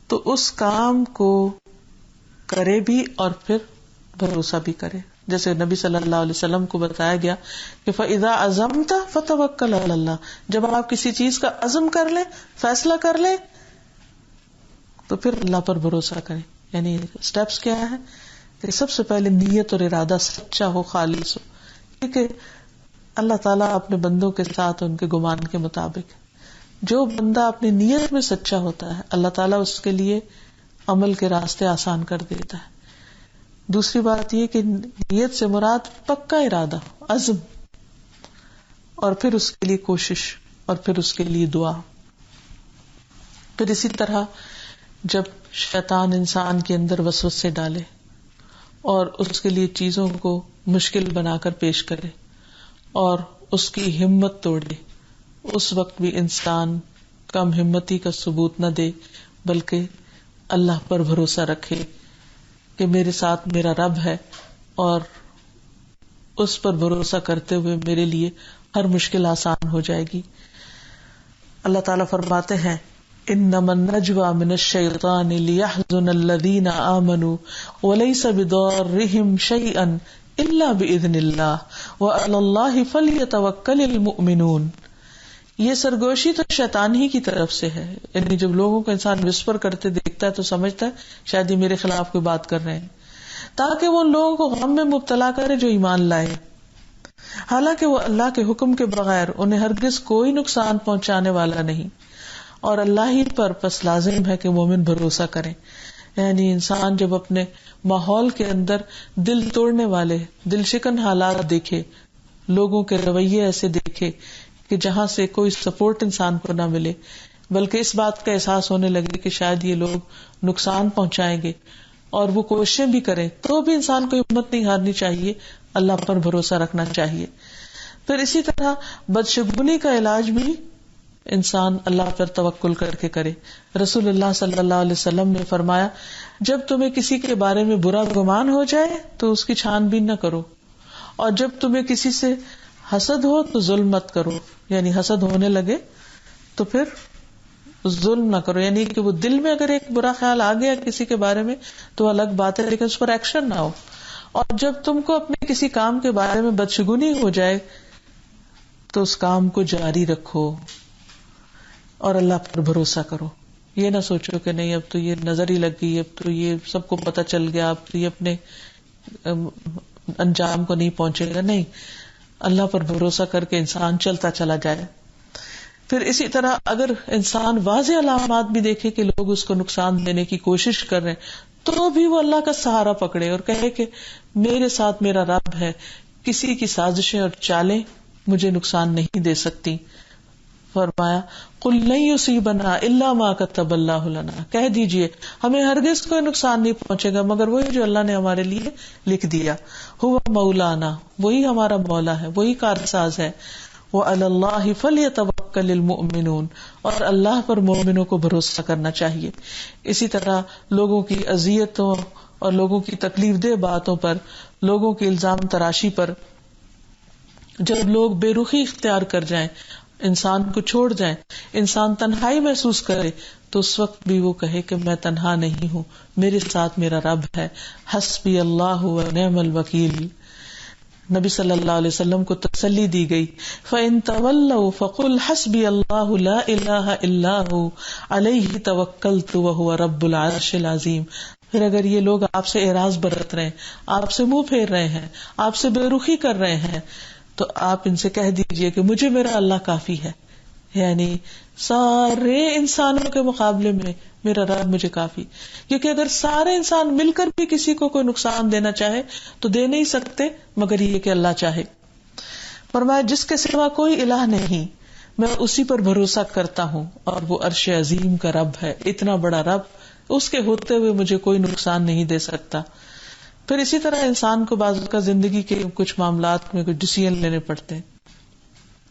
تو اس کام کو کرے بھی اور پھر بھروسہ بھی کرے. جیسے نبی صلی اللہ علیہ وسلم کو بتایا گیا کہ فَإِذَا عَزَمْتَ فَتَوَكَّلْ عَلَى اللَّهِ، جب آپ کسی چیز کا عزم کر لیں، فیصلہ کر لیں تو پھر اللہ پر بھروسہ کریں. یعنی سٹیپس کیا ہے کہ سب سے پہلے نیت اور ارادہ سچا ہو، خالص ہو، کیونکہ اللہ تعالیٰ اپنے بندوں کے ساتھ ان کے گمان کے مطابق، جو بندہ اپنی نیت میں سچا ہوتا ہے اللہ تعالیٰ اس کے لیے عمل کے راستے آسان کر دیتا ہے. دوسری بات یہ کہ نیت سے مراد پکا ارادہ، عزم، اور پھر اس کے لیے کوشش اور پھر اس کے لیے دعا. پھر اسی طرح جب شیطان انسان کے اندر وسوسے ڈالے اور اس کے لیے چیزوں کو مشکل بنا کر پیش کرے اور اس کی ہمت توڑے، اس وقت بھی انسان کم ہمتی کا ثبوت نہ دے بلکہ اللہ پر بھروسہ رکھے کہ میرے ساتھ میرا رب ہے اور اس پر بھروسہ کرتے ہوئے میرے لیے ہر مشکل آسان ہو جائے گی. اللہ تعالیٰ فرماتے ہیں انما النجوى من الشیطان لیحزن الذین آمنوا وليس بضارهم شیئا الا باذن اللہ وعلی اللہ فلیتوکل المؤمنون. یہ سرگوشی تو شیطان ہی کی طرف سے ہے. یعنی جب لوگوں کو انسان وسپر کرتے دیکھتا ہے تو سمجھتا ہے شاید یہ میرے خلاف کوئی بات کر رہے ہیں، تاکہ وہ ان لوگوں کو غم میں مبتلا کرے جو ایمان لائے، حالانکہ وہ اللہ کے حکم کے بغیر انہیں ہرگز کوئی نقصان پہنچانے والا نہیں، اور اللہ ہی پر پس لازم ہے کہ مومن بھروسہ کریں. یعنی انسان جب اپنے ماحول کے اندر دل توڑنے والے، دل شکن حالات دیکھے، لوگوں کے رویے ایسے دیکھے کہ جہاں سے کوئی سپورٹ انسان کو نہ ملے، بلکہ اس بات کا احساس ہونے لگے کہ شاید یہ لوگ نقصان پہنچائیں گے، اور وہ کوششیں بھی کریں تو بھی انسان کو ہمت نہیں ہارنی چاہیے، اللہ پر بھروسہ رکھنا چاہیے. پھر اسی طرح بدشگونی کا علاج بھی انسان اللہ پر توکل کر کے کرے. رسول اللہ صلی اللہ علیہ وسلم نے فرمایا جب تمہیں کسی کے بارے میں برا گمان ہو جائے تو اس کی چھان بین نہ کرو، اور جب تمہیں کسی سے حسد ہو تو ظلم مت کرو. یعنی حسد ہونے لگے تو پھر ظلم نہ کرو، یعنی کہ وہ دل میں اگر ایک برا خیال آ گیا کسی کے بارے میں تو الگ بات ہے، لیکن اس پر ایکشن نہ ہو. اور جب تم کو اپنے کسی کام کے بارے میں بدشگونی ہو جائے تو اس کام کو جاری رکھو اور اللہ پر بھروسہ کرو. یہ نہ سوچو کہ نہیں اب تو یہ نظر ہی لگ گئی، اب تو یہ سب کو پتہ چل گیا، اب تو یہ اپنے انجام کو نہیں پہنچے گا. نہیں، اللہ پر بھروسہ کر کے انسان چلتا چلا جائے. پھر اسی طرح اگر انسان واضح علامات بھی دیکھے کہ لوگ اس کو نقصان دینے کی کوشش کر رہے ہیں تو بھی وہ اللہ کا سہارا پکڑے اور کہے کہ میرے ساتھ میرا رب ہے، کسی کی سازشیں اور چالیں مجھے نقصان نہیں دے سکتی. فرمایا قل لن یصیبنا الا ما کتب اللہ لنا، کہہ دیجئے ہمیں ہرگز کوئی نقصان نہیں پہنچے گا مگر وہی جو اللہ نے ہمارے لیے لکھ دیا. ہوا مولانا، وہی ہمارا مولا ہے، وہی کارساز ہے. وعلی اللہ فلیتوکل المؤمنون، اور اللہ پر مومنوں کو بھروسہ کرنا چاہیے. اسی طرح لوگوں کی اذیتوں اور لوگوں کی تکلیف دہ باتوں پر، لوگوں کی الزام تراشی پر جب لوگ بے رخی اختیار کر جائیں، انسان کو چھوڑ جائیں، انسان تنہائی محسوس کرے تو اس وقت بھی وہ کہے کہ میں تنہا نہیں ہوں، میرے ساتھ میرا رب ہے. حسبی اللہ و نعم الوکیل. نبی صلی اللہ علیہ وسلم کو تسلی دی گئی. فَإِن تَوَلَّوْا فَقُلْ حَسْبِيَ اللَّهُ لَا إِلَٰهَ إِلَّا هُوَ عَلَيْهِ تَوَكَّلْتُ وَهُوَ رَبُّ الْعَرْشِ الْعَظِيمِ. پھر اگر یہ لوگ آپ سے اعراض برت رہے ہیں، آپ سے منہ پھیر رہے ہیں، آپ سے بے رخی کر رہے ہیں، تو آپ ان سے کہہ دیجئے کہ مجھے میرا اللہ کافی ہے. یعنی سارے انسانوں کے مقابلے میں میرا رب مجھے کافی. کیونکہ اگر سارے انسان مل کر بھی کسی کو کوئی نقصان دینا چاہے تو دے نہیں سکتے مگر یہ کہ اللہ چاہے. فرمایا جس کے سوا کوئی الہ نہیں، میں اسی پر بھروسہ کرتا ہوں اور وہ عرش عظیم کا رب ہے. اتنا بڑا رب، اس کے ہوتے ہوئے مجھے کوئی نقصان نہیں دے سکتا. پھر اسی طرح انسان کو بعض کا زندگی کے کچھ معاملات میں کچھ ڈیسیژن لینے پڑتے ہیں،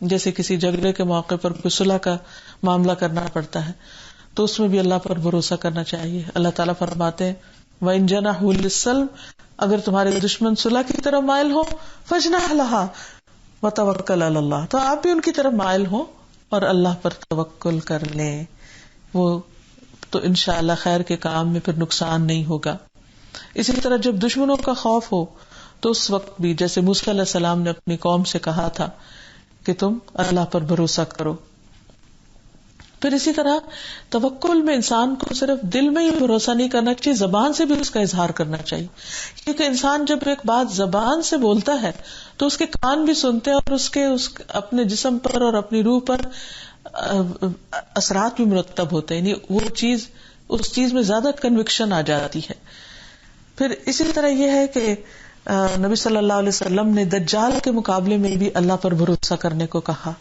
جیسے کسی جھگڑے کے موقع پر کوئی صلح کا معاملہ کرنا پڑتا ہے تو اس میں بھی اللہ پر بھروسہ کرنا چاہیے. اللہ تعالیٰ فرماتے ہیں وَإِن جَنَحُوا لِلسَّلْمِ، اگر تمہارے دشمن صلح کی طرف مائل ہو فَاجْنَحْ لَهَا وَتَوَكَّلْ عَلَى اللَّهِ، تو آپ بھی ان کی طرف مائل ہو اور اللہ پر توکل کر لیں، وہ تو انشاءاللہ خیر کے کام میں پھر نقصان نہیں ہوگا. اسی طرح جب دشمنوں کا خوف ہو تو اس وقت بھی جیسے موسیٰ علیہ السلام نے اپنی قوم سے کہا تھا کہ تم اللہ پر بھروسہ کرو. پھر اسی طرح توکل میں انسان کو صرف دل میں ہی بھروسہ نہیں کرنا چاہیے، زبان سے بھی اس کا اظہار کرنا چاہیے. کیونکہ انسان جب ایک بات زبان سے بولتا ہے تو اس کے کان بھی سنتے ہیں اور اس کے اپنے جسم پر اور اپنی روح پر اثرات بھی مرتب ہوتے ہیں، یعنی وہ چیز اس چیز میں زیادہ کنوکشن آ جاتی ہے. پھر اسی طرح یہ ہے کہ نبی صلی اللہ علیہ وسلم نے دجال کے مقابلے میں بھی اللہ پر بھروسہ کرنے کو کہا.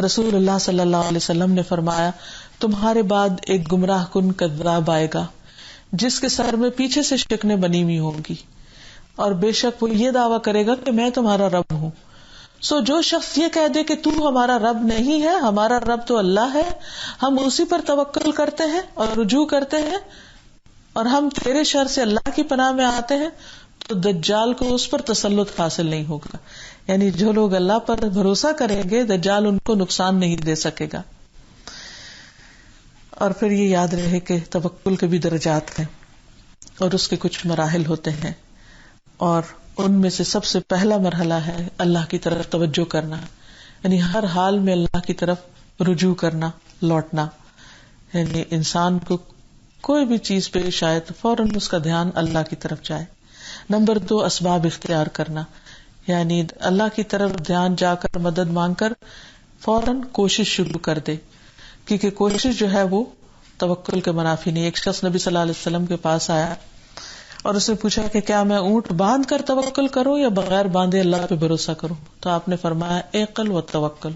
رسول اللہ صلی اللہ علیہ وسلم نے فرمایا تمہارے بعد ایک گمراہ کن کذاب آئے گا جس کے سر میں پیچھے سے شکنیں بنی ہوئی ہوں گی، اور بے شک وہ یہ دعویٰ کرے گا کہ میں تمہارا رب ہوں. سو جو شخص یہ کہہ دے کہ تو ہمارا رب نہیں ہے، ہمارا رب تو اللہ ہے، ہم اسی پر توکل کرتے ہیں اور رجوع کرتے ہیں اور ہم تیرے شر سے اللہ کی پناہ میں آتے ہیں، تو دجال کو اس پر تسلط حاصل نہیں ہوگا. یعنی جو لوگ اللہ پر بھروسہ کریں گے دجال ان کو نقصان نہیں دے سکے گا. اور پھر یہ یاد رہے کہ توکل کے بھی درجات ہیں اور اس کے کچھ مراحل ہوتے ہیں، اور ان میں سے سب سے پہلا مرحلہ ہے اللہ کی طرف توجہ کرنا، یعنی ہر حال میں اللہ کی طرف رجوع کرنا، لوٹنا. یعنی انسان کو کوئی بھی چیز پیش آئے تو فوراً اس کا دھیان اللہ کی طرف جائے. نمبر 2 اسباب اختیار کرنا، یعنی اللہ کی طرف دھیان جا کر مدد مانگ کر فوراً کوشش شروع کر دے، کیونکہ کوشش جو ہے وہ توکل کے منافی نہیں. ایک شخص نبی صلی اللہ علیہ وسلم کے پاس آیا اور اس نے پوچھا کہ کیا میں اونٹ باندھ کر توکل کروں یا بغیر باندھے اللہ پہ بھروسہ کروں؟ تو آپ نے فرمایا اعقل و توکل،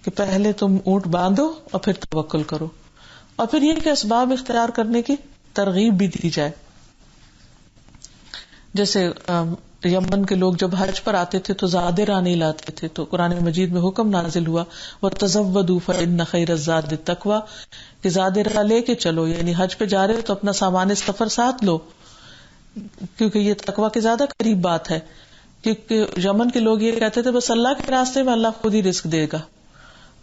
کہ پہلے تم اونٹ باندھو اور پھر توکل کرو. اور پھر یہ کہ اسباب اختیار کرنے کی ترغیب بھی دی جائے. جیسے یمن کے لوگ جب حج پر آتے تھے تو زادرہ نہیں لاتے تھے، تو قرآن مجید میں حکم نازل ہوا وَتَزَوَّدُوا فَإِنَّ خَيْرَ الزَّادِ التَّقْوَىٰ کہ زادرہ لے کے چلو، یعنی حج پہ جا رہے ہو تو اپنا سامان سفر ساتھ لو، کیونکہ یہ تقویٰ کے زیادہ قریب بات ہے. کیونکہ یمن کے لوگ یہ کہتے تھے بس اللہ کے راستے میں اللہ خود ہی رزق دے گا،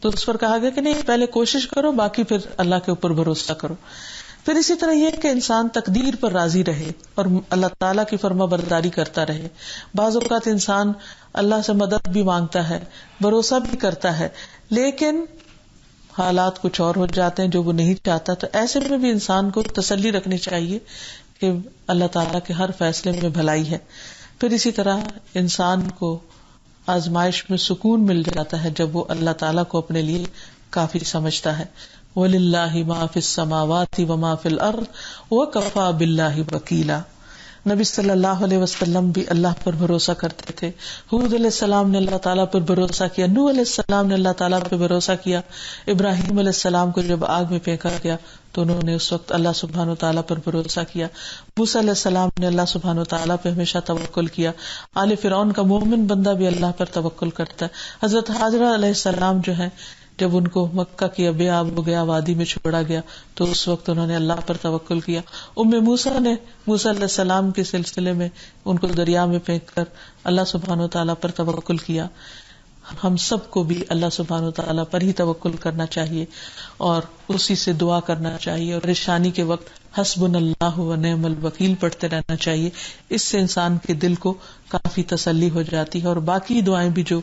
تو اس پر کہا گیا کہ نہیں، پہلے کوشش کرو، باقی پھر اللہ کے اوپر بھروسہ کرو. پھر اسی طرح یہ کہ انسان تقدیر پر راضی رہے اور اللہ تعالیٰ کی فرما برداری کرتا رہے. بعض اوقات انسان اللہ سے مدد بھی مانگتا ہے، بھروسہ بھی کرتا ہے، لیکن حالات کچھ اور ہو جاتے ہیں جو وہ نہیں چاہتا. تو ایسے میں بھی انسان کو تسلی رکھنی چاہیے کہ اللہ تعالیٰ کے ہر فیصلے میں بھلائی ہے. پھر اسی طرح انسان کو آزمائش میں سکون مل جاتا ہے جب وہ اللہ تعالیٰ کو اپنے لیے کافی سمجھتا ہے. وَلِلَّهِ مَا فِي السَّمَاوَاتِ وَمَا فِي الْأَرْضِ وَكَفَى بِاللَّهِ وَكِيلًا. نبی صلی اللہ علیہ وسلم بھی اللہ پر بھروسہ کرتے تھے. حود علیہ السلام نے اللہ تعالیٰ پر بھروسہ کیا، نوح علیہ السلام نے اللہ تعالیٰ پر بھروسہ کیا، ابراہیم علیہ السلام کو جب آگ میں پھینکا گیا تو انہوں نے اس وقت اللہ سبحانہ وتعالیٰ پر بھروسہ کیا. موسیٰ علیہ السلام نے اللہ سبحانہ وتعالیٰ پہ ہمیشہ توکل کیا. آل فرعون کا مومن بندہ بھی اللہ پر توکل کرتا ہے. حضرت حاجرہ علیہ السلام جو ہے، جب ان کو مکہ کی اب آب ہو گیا، وادی میں چھوڑا گیا، تو اس وقت انہوں نے اللہ پر توکل کیا. موسیٰ نے موسیٰ علیہ السلام کے سلسلے میں ان کو دریا میں پھینک کر اللہ سبحانہ وتعالیٰ پر توکل کیا. ہم سب کو بھی اللہ سبحانہ وتعالیٰ پر ہی توکل کرنا چاہیے اور اسی سے دعا کرنا چاہیے، اور پریشانی کے وقت حسبنا اللہ و نعم الوکیل پڑھتے رہنا چاہیے. اس سے انسان کے دل کو کافی تسلی ہو جاتی ہے. اور باقی دعائیں بھی جو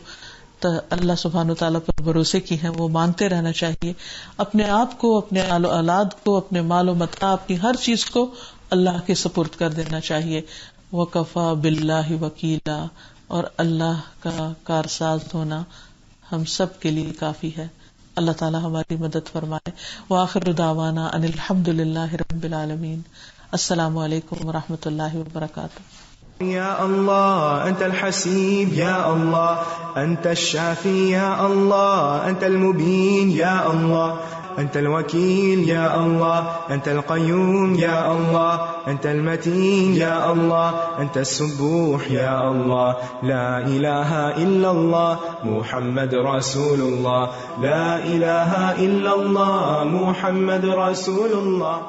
اللہ سبحانہ وتعالیٰ پر بھروسے کی ہیں وہ مانگتے رہنا چاہیے. اپنے آپ کو، اپنے آل و اولاد کو، اپنے مال و متاع، اپنی ہر چیز کو اللہ کے سپرد کر دینا چاہیے. وَكَفَى بِاللَّهِ وَكِيلًا، اور اللہ کا کارساز ہونا ہم سب کے لیے کافی ہے. اللہ تعالیٰ ہماری مدد فرمائے. وآخر دعوانا ان الحمد للہ رب العالمین. السلام علیکم ورحمۃ اللہ وبرکاتہ. يا الله أنت الحسيب، يا الله أنت الشافي، يا الله أنت المبين، يا الله أنت الوكيل، يا الله أنت القيوم، يا الله أنت المتين، يا الله أنت السبوح، يا الله لا إله إلا الله محمد رسول الله، لا إله إلا الله محمد رسول الله.